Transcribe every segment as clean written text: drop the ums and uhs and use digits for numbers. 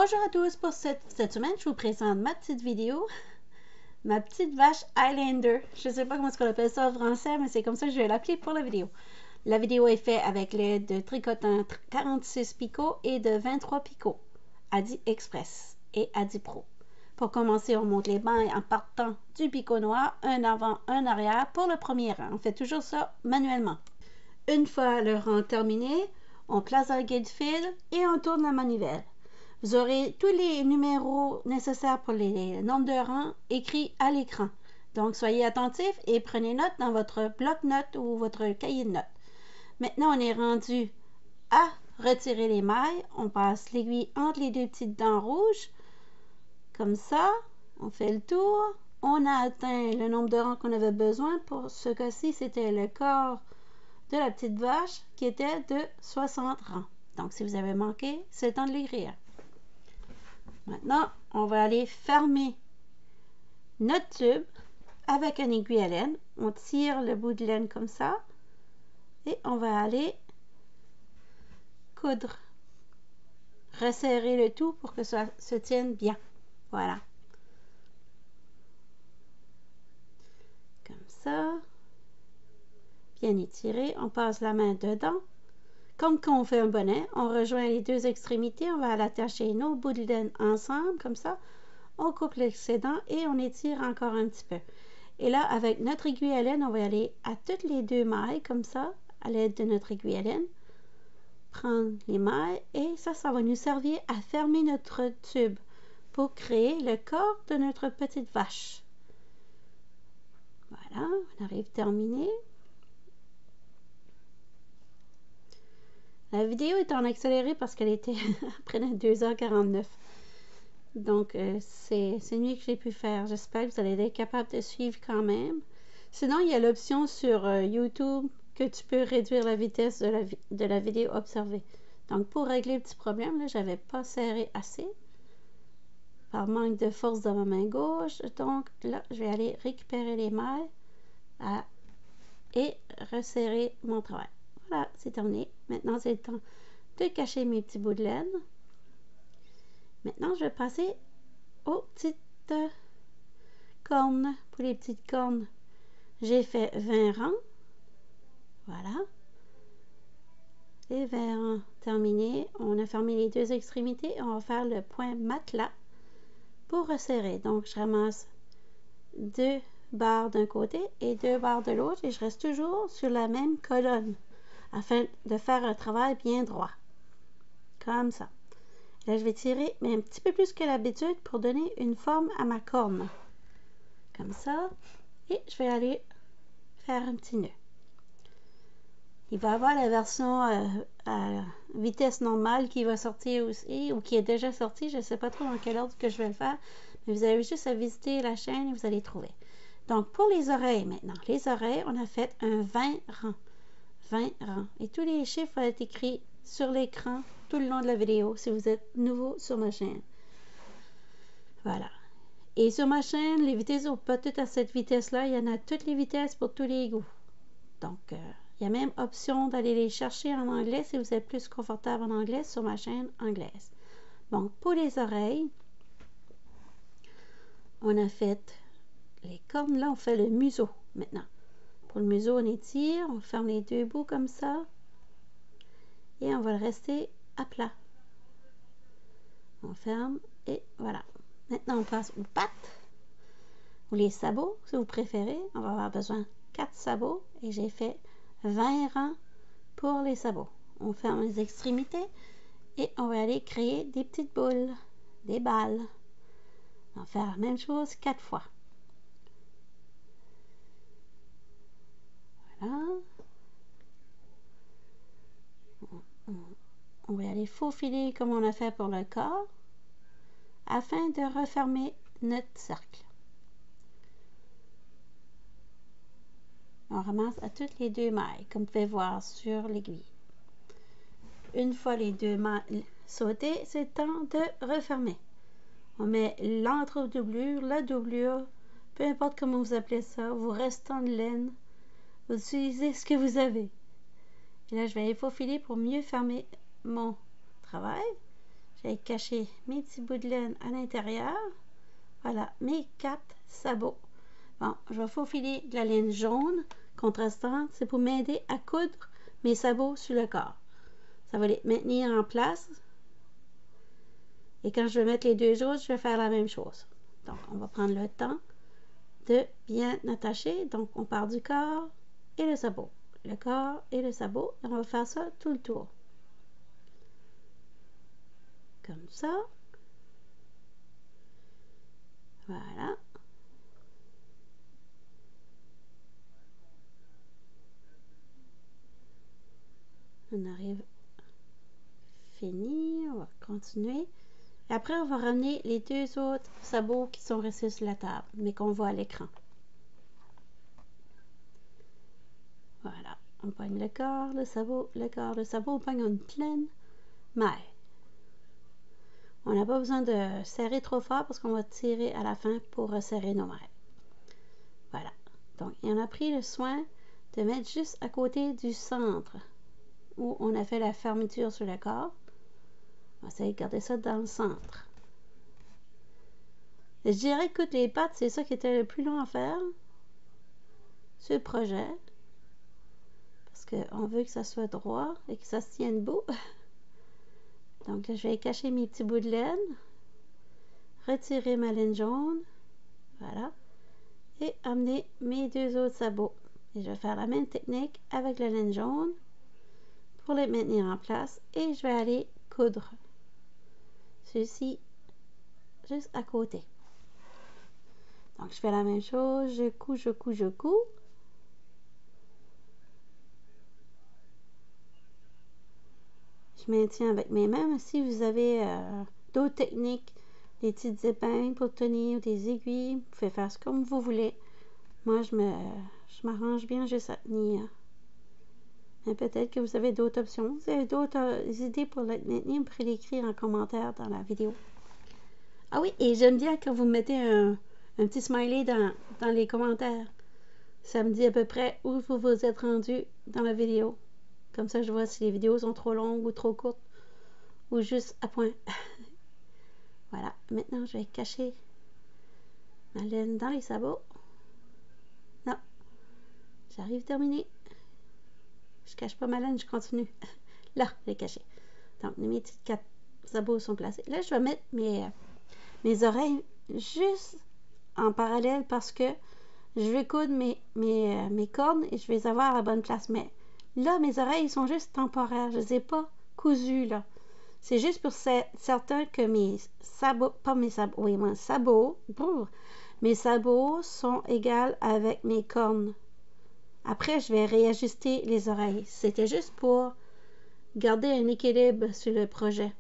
Bonjour à tous, pour cette semaine, je vous présente ma petite vidéo, ma petite vache Highlander. Je ne sais pas comment on appelle ça en français, mais c'est comme ça que je vais l'appeler pour la vidéo. La vidéo est faite avec l'aide de tricotant 46 picots et de 23 picots, Adi Express et Adi Pro. Pour commencer, on monte les bandes en partant du picot noir, un avant, un arrière pour le premier rang. On fait toujours ça manuellement. Une fois le rang terminé, on place un guide-fil et on tourne la manivelle. Vous aurez tous les numéros nécessaires pour les nombres de rangs écrits à l'écran. Donc, soyez attentifs et prenez note dans votre bloc-notes ou votre cahier de notes. Maintenant, on est rendu à retirer les mailles. On passe l'aiguille entre les deux petites dents rouges. Comme ça, on fait le tour. On a atteint le nombre de rangs qu'on avait besoin. Pour ce cas-ci, c'était le corps de la petite vache qui était de 60 rangs. Donc, si vous avez manqué, c'est le temps de l'écrire. Maintenant, on va aller fermer notre tube avec une aiguille à laine. On tire le bout de laine comme ça et on va aller coudre. Resserrer le tout pour que ça se tienne bien. Voilà. Comme ça. Bien étiré. On passe la main dedans. Comme quand on fait un bonnet, on rejoint les deux extrémités. On va l'attacher nos bouts de laine ensemble, comme ça. On coupe l'excédent et on étire encore un petit peu. Et là, avec notre aiguille à laine, on va aller à toutes les deux mailles, comme ça, à l'aide de notre aiguille à laine. Prendre les mailles et ça va nous servir à fermer notre tube pour créer le corps de notre petite vache. Voilà, on arrive terminé. La vidéo est en accéléré parce qu'elle était près de 2h49. Donc, c'est mieux que j'ai pu faire. J'espère que vous allez être capable de suivre quand même. Sinon, il y a l'option sur YouTube que tu peux réduire la vitesse de la vidéo observée. Donc, pour régler le petit problème, je n'avais pas serré assez par manque de force dans ma main gauche. Donc, là, je vais aller récupérer les mailles et resserrer mon travail. Voilà, c'est terminé. Maintenant, c'est le temps de cacher mes petits bouts de laine. Maintenant, je vais passer aux petites cornes. Pour les petites cornes, j'ai fait 20 rangs. Voilà. Les 20 rangs terminés. On a fermé les deux extrémités. On va faire le point matelas pour resserrer. Donc, je ramasse 2 barres d'un côté et 2 barres de l'autre et je reste toujours sur la même colonne afin de faire un travail bien droit. Comme ça. Là, je vais tirer, mais un petit peu plus que l'habitude pour donner une forme à ma corne. Comme ça. Et je vais aller faire un petit nœud. Il va y avoir la version à vitesse normale qui va sortir aussi, ou qui est déjà sortie. Je ne sais pas trop dans quel ordre que je vais le faire, mais vous avez juste à visiter la chaîne et vous allez trouver. Donc, pour les oreilles maintenant. Les oreilles, on a fait un 20 rangs. 20 rangs. Et tous les chiffres vont être écrits sur l'écran tout le long de la vidéo si vous êtes nouveau sur ma chaîne. Voilà. Et sur ma chaîne, les vitesses sont pas toutes à cette vitesse-là. Il y en a toutes les vitesses pour tous les goûts. Donc, il y a même option d'aller les chercher en anglais si vous êtes plus confortable en anglais sur ma chaîne anglaise. Donc, pour les oreilles, on a fait les cornes. Là, on fait le museau maintenant. Pour le museau, on étire, on ferme les deux bouts comme ça. Et on va le rester à plat. On ferme et voilà. Maintenant, on passe aux pattes ou les sabots, si vous préférez. On va avoir besoin de 4 sabots et j'ai fait 20 rangs pour les sabots. On ferme les extrémités et on va aller créer des petites boules, des balles. On va faire la même chose 4 fois. Voilà. On va aller faufiler comme on a fait pour le corps afin de refermer notre cercle. On ramasse à toutes les deux mailles, comme vous pouvez voir sur l'aiguille. Une fois les deux mailles sautées, c'est le temps de refermer. On met l'entre-doublure, la doublure, peu importe comment vous appelez ça, vos restants de laine. Vous utilisez ce que vous avez. Et là, je vais aller faufiler pour mieux fermer mon travail. J'ai caché mes petits bouts de laine à l'intérieur. Voilà, mes 4 sabots. Bon, je vais faufiler de la laine jaune contrastante. C'est pour m'aider à coudre mes sabots sur le corps. Ça va les maintenir en place. Et quand je vais mettre les deux autres, je vais faire la même chose. Donc, on va prendre le temps de bien attacher. Donc, on part du corps et le sabot. Le corps et le sabot. Et on va faire ça tout le tour. Comme ça. Voilà. On arrive fini. On va continuer. Et après, on va ramener les deux autres sabots qui sont restés sur la table, mais qu'on voit à l'écran. Voilà. On pogne le corps, le sabot, le corps, le sabot. On pogne une pleine maille. On n'a pas besoin de serrer trop fort parce qu'on va tirer à la fin pour resserrer nos mailles. Voilà. Donc, on a pris le soin de mettre juste à côté du centre où on a fait la fermeture sur le corps. On va essayer de garder ça dans le centre. Et je dirais que les pattes, c'est ça qui était le plus long à faire sur le projet. Parce qu'on veut que ça soit droit et que ça se tienne beau. Donc là, je vais cacher mes petits bouts de laine. Retirer ma laine jaune. Voilà. Et amener mes deux autres sabots. Et je vais faire la même technique avec la laine jaune pour les maintenir en place. Et je vais aller coudre ceci juste à côté. Donc, je fais la même chose. Je couds, je couds, je couds. Je maintiens avec mes mains. Si vous avez d'autres techniques, des petites épingles pour tenir, des aiguilles, vous pouvez faire comme vous voulez. Moi, je m'arrange bien juste à tenir. Mais peut-être que vous avez d'autres options. Si vous avez d'autres idées pour le maintenir, vous pouvez l'écrire en commentaire dans la vidéo. Ah oui, et j'aime bien quand vous mettez un petit smiley dans les commentaires. Ça me dit à peu près où vous vous êtes rendu dans la vidéo. Comme ça, je vois si les vidéos sont trop longues ou trop courtes ou juste à point. Voilà. Maintenant, je vais cacher ma laine dans les sabots. Non. J'arrive à terminer. Je cache pas ma laine, je continue. Là, je l'ai caché. Donc, mes petits 4 sabots sont placés. Là, je vais mettre mes oreilles juste en parallèle parce que je vais coudre mes cornes et je vais les avoir à la bonne place. Mais là, mes oreilles sont juste temporaires. Je ne les ai pas cousues, là. C'est juste pour certains que mes sabots, pas mes sabots, oui, mes sabots sont égales avec mes cornes. Après, je vais réajuster les oreilles. C'était juste pour garder un équilibre sur le projet.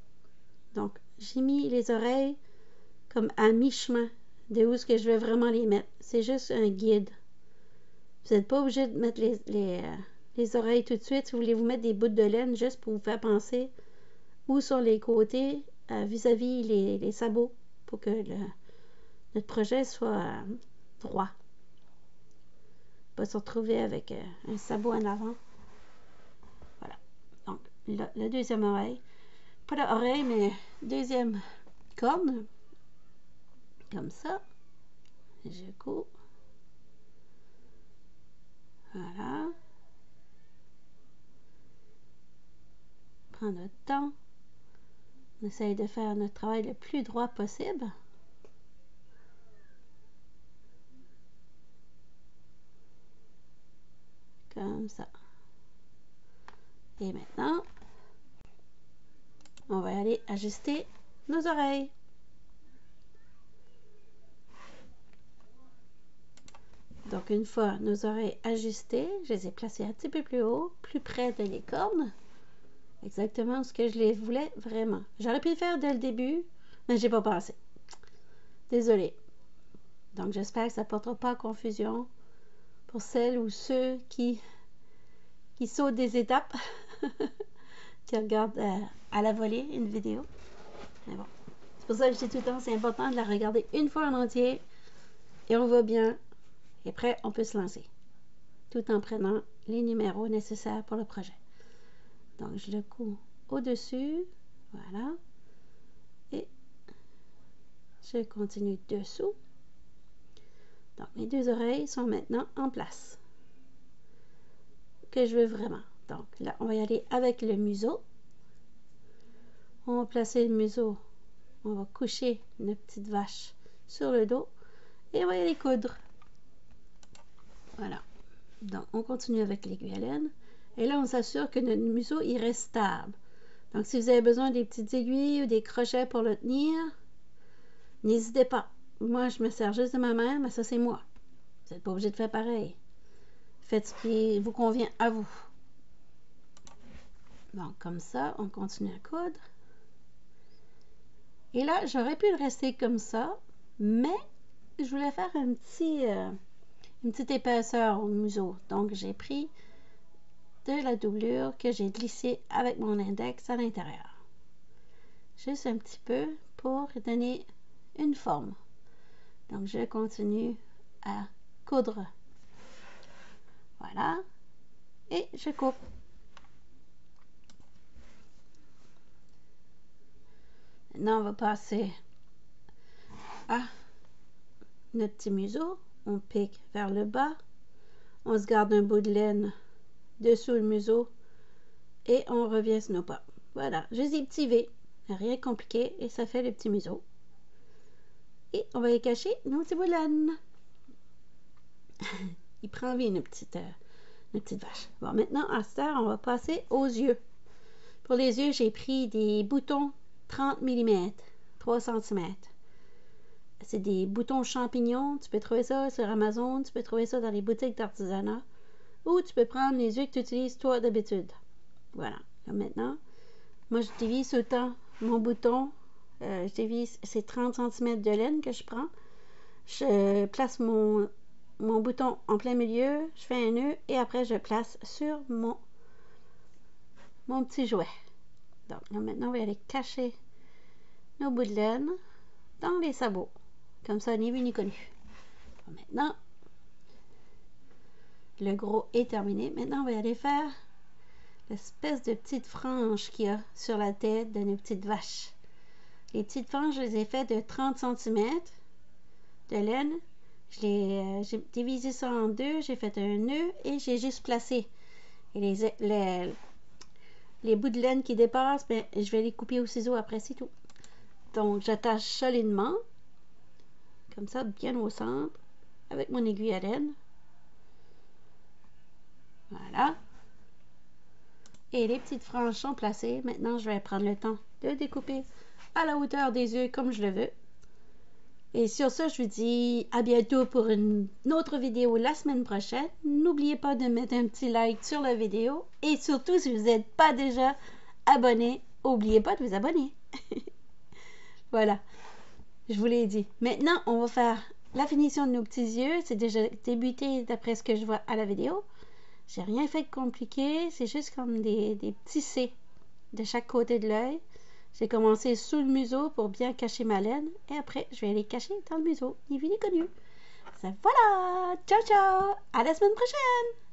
Donc, j'ai mis les oreilles comme à mi-chemin de où est-ce que je vais vraiment les mettre. C'est juste un guide. Vous n'êtes pas obligé de mettre les oreilles tout de suite. Si vous voulez vous mettre des bouts de laine juste pour vous faire penser où sont les côtés vis-à-vis les sabots pour que notre projet soit droit. Pas se retrouver avec un sabot en avant. Voilà. Donc, la deuxième oreille. Pas l'oreille, mais deuxième corne. Comme ça. Je couds. Voilà. Prends notre temps. On essaye de faire notre travail le plus droit possible. Comme ça. Et maintenant, on va aller ajuster nos oreilles. Donc, une fois nos oreilles ajustées, je les ai placées un petit peu plus haut, plus près de les cornes. Exactement ce que je les voulais vraiment. J'aurais pu le faire dès le début, mais j'ai pas pensé. Désolée. Donc, j'espère que ça ne portera pas à confusion pour celles ou ceux qui sautent des étapes, qui regardent à la volée une vidéo. Mais bon, c'est pour ça que je dis tout le temps, c'est important de la regarder une fois en entier et on va bien. Et après, on peut se lancer, tout en prenant les numéros nécessaires pour le projet. Donc, je le couds au-dessus. Voilà. je continue dessous. Donc, mes deux oreilles sont maintenant en place. Que je veux vraiment. Donc, là, on va y aller avec le museau. On va placer le museau. On va coucher notre petite vache sur le dos. Et on va y aller coudre. Voilà. Donc, on continue avec l'aiguille à laine. Et là, on s'assure que notre museau, il reste stable. Donc, si vous avez besoin des petites aiguilles ou des crochets pour le tenir, n'hésitez pas. Moi, je me sers juste de ma main, mais ça, c'est moi. Vous n'êtes pas obligé de faire pareil. Faites ce qui vous convient à vous. Donc, comme ça, on continue à coudre. Et là, j'aurais pu le rester comme ça, mais je voulais faire une petite épaisseur au museau. Donc, j'ai pris de la doublure que j'ai glissée avec mon index à l'intérieur. Juste un petit peu pour donner une forme. Donc, je continue à coudre. Voilà. Et je coupe. Maintenant, on va passer à notre petit museau. On pique vers le bas. On se garde un bout de laine dessous le museau. Et on revient sur nos pas. Voilà, juste des petits V. Rien de compliqué. Et ça fait le petit museau. Et on va y cacher nos petits bouts de laine. Il prend vie, notre petite vache. Bon, maintenant, à cette heure, on va passer aux yeux. Pour les yeux, j'ai pris des boutons 30 mm, 3 cm. C'est des boutons champignons. Tu peux trouver ça sur Amazon. Tu peux trouver ça dans les boutiques d'artisanat. Ou tu peux prendre les yeux que tu utilises toi d'habitude. Voilà. Là, maintenant, moi, je divise autant mon bouton. Je divise, c'est 30 cm de laine que je prends. Je place mon bouton en plein milieu. Je fais un nœud et après, je place sur mon petit jouet. Donc, là, maintenant, on va aller cacher nos bouts de laine dans les sabots. Comme ça, ni vu ni connu. Bon, maintenant, le gros est terminé. Maintenant, on va aller faire l'espèce de petite frange qu'il y a sur la tête de nos petites vaches. Les petites franges, je les ai faites de 30 cm de laine. J'ai divisé ça en deux. J'ai fait un nœud et j'ai juste placé. Et les bouts de laine qui dépassent, ben, je vais les couper au ciseau après, c'est tout. Donc, j'attache solidement, comme ça, bien au centre, avec mon aiguille à laine. Voilà. Et les petites franges sont placées. Maintenant, je vais prendre le temps de découper à la hauteur des yeux comme je le veux. Et sur ce, je vous dis à bientôt pour une autre vidéo la semaine prochaine. N'oubliez pas de mettre un petit like sur la vidéo. Et surtout, si vous n'êtes pas déjà abonné, n'oubliez pas de vous abonner. Voilà, je vous l'ai dit. Maintenant, on va faire la finition de nos petits yeux. C'est déjà débuté d'après ce que je vois à la vidéo. J'ai rien fait de compliqué. C'est juste comme des petits C de chaque côté de l'œil. J'ai commencé sous le museau pour bien cacher ma laine. Et après, je vais aller cacher dans le museau. Ni vu ni connu. Voilà! Ciao, ciao! À la semaine prochaine!